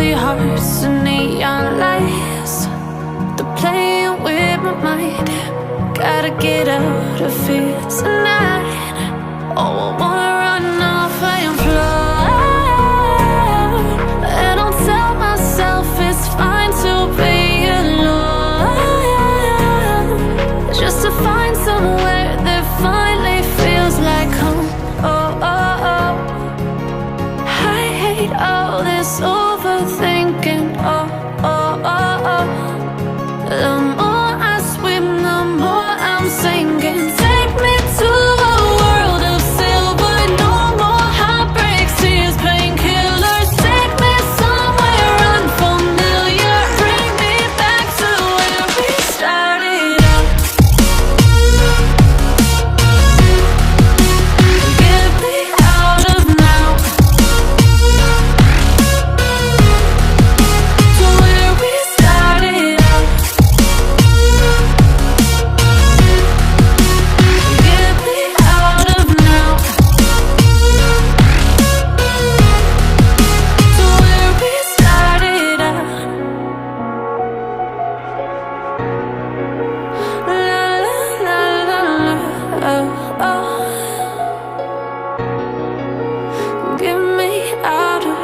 Empty hearts and neon lights, they're playing with my mind. Gotta get out of here tonight. Oh, I wanna run off and fly. And I'll tell myself it's fine to be alone, just to find somewhere that finally feels like home. Oh, oh, oh. I hate all this overthinking. Oh, oh, oh, oh. The more I swim, the more I'm sinking. Take me to a world of silver. No more heartbreaks, tears, painkillers. Take me somewhere unfamiliar. Bring me back to where we started out. Get me out of now, to where we started out. Get me out of now, to where we started out. La la la la la, oh, oh. Get me out of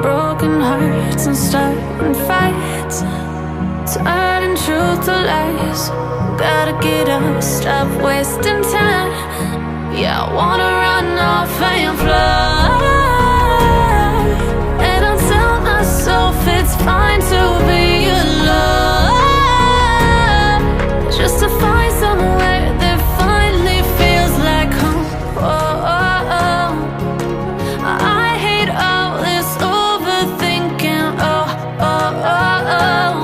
broken hearts and starting fights, turning truth to lies. Gotta get up, stop wasting time. Yeah, I wanna run off and fly. And I'll tell myself it's fine to be alone, just to find somewhere that finally feels like home. Oh, oh, oh. I hate all this overthinking. Oh, oh, oh, oh.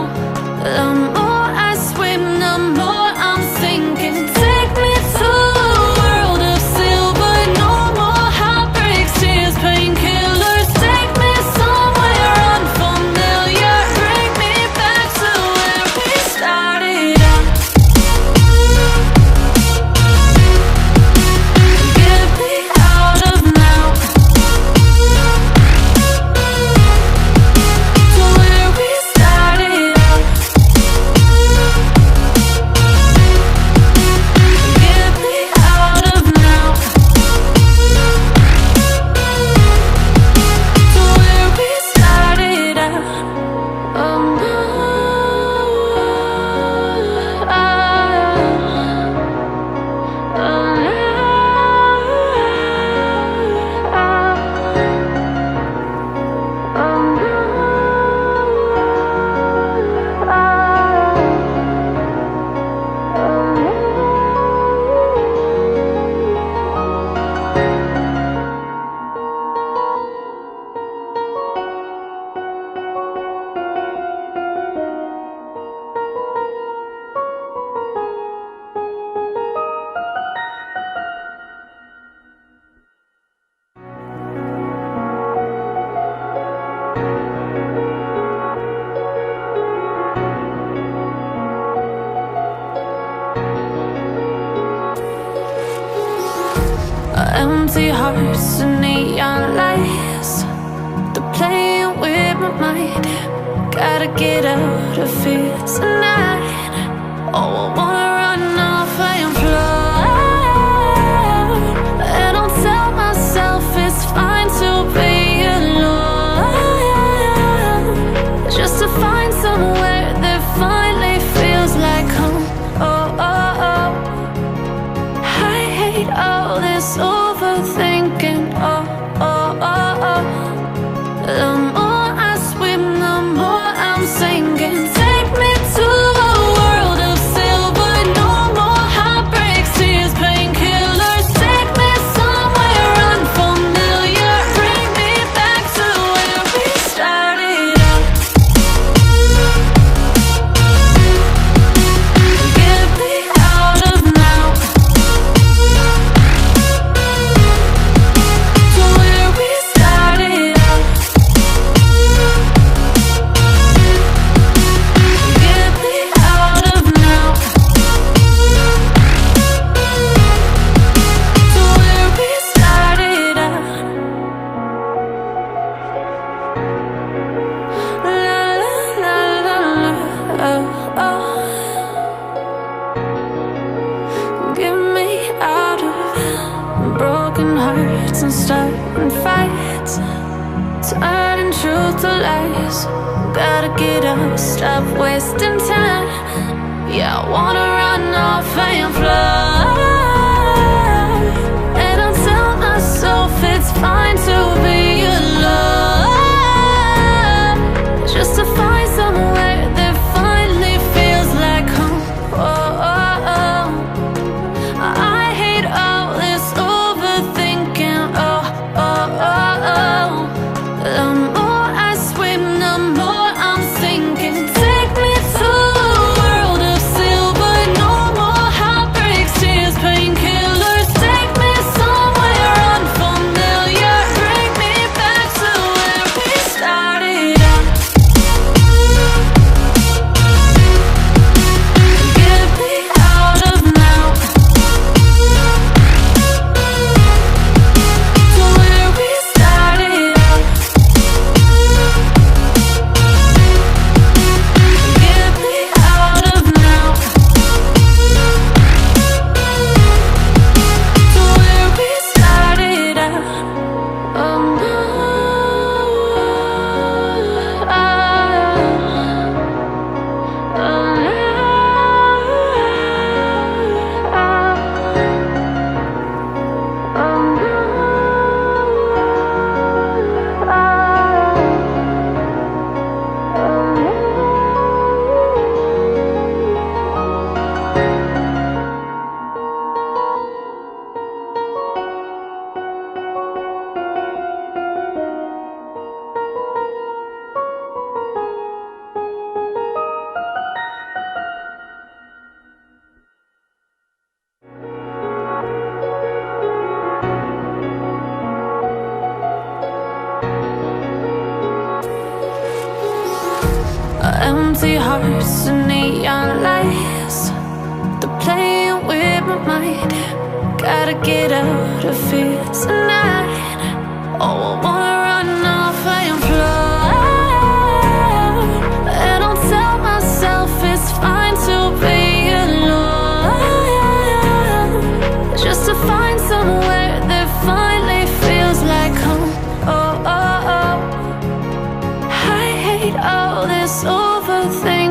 The more I swim, the more I'm sinking. Take me to a world of silver. No more heartbreaks, tears, painkillers. Take me somewhere unfamiliar. Bring me back to where we started out. Get me out of now, to where we started out. Get me out of now, to where we started out. Oh no, empty hearts and neon lights, they're playing with my mind. Gotta get out of here tonight. Oh, I wanna run off and fly. And I'll tell myself it's fine to be alone, just to find somewhere that finally feels like home. Oh, oh, oh. I hate all this overthinking. Oh, oh, oh, oh. The more I swim, the more I'm sinking. Take me to a world of silver. Get me out of broken hearts and starting fights, turning truth to lies. Gotta get up, stop wasting time. Yeah, I wanna run off and fly. And I'll tell myself it's fine to be alone, just to find somewhere that finally feels like home. Oh, oh, oh. I hate all this overthinking. Oh, oh, oh, oh. The more I swim, the more I'm sinking. Take me to a world of silver, no more heartbreaks, tears, painkillers. Take me somewhere unfamiliar, bring me back to where we started out. Get me out of now, to where we started out. Get me out of now, to where we started out. Oh no, empty hearts and neon lights, they're playing with my mind. Gotta get out of here tonight. Oh, I wanna run off and fly. And I'll tell myself it's fine to be alone, just to find somewhere that finally feels like home. Oh, oh, oh. I hate all this overthinking.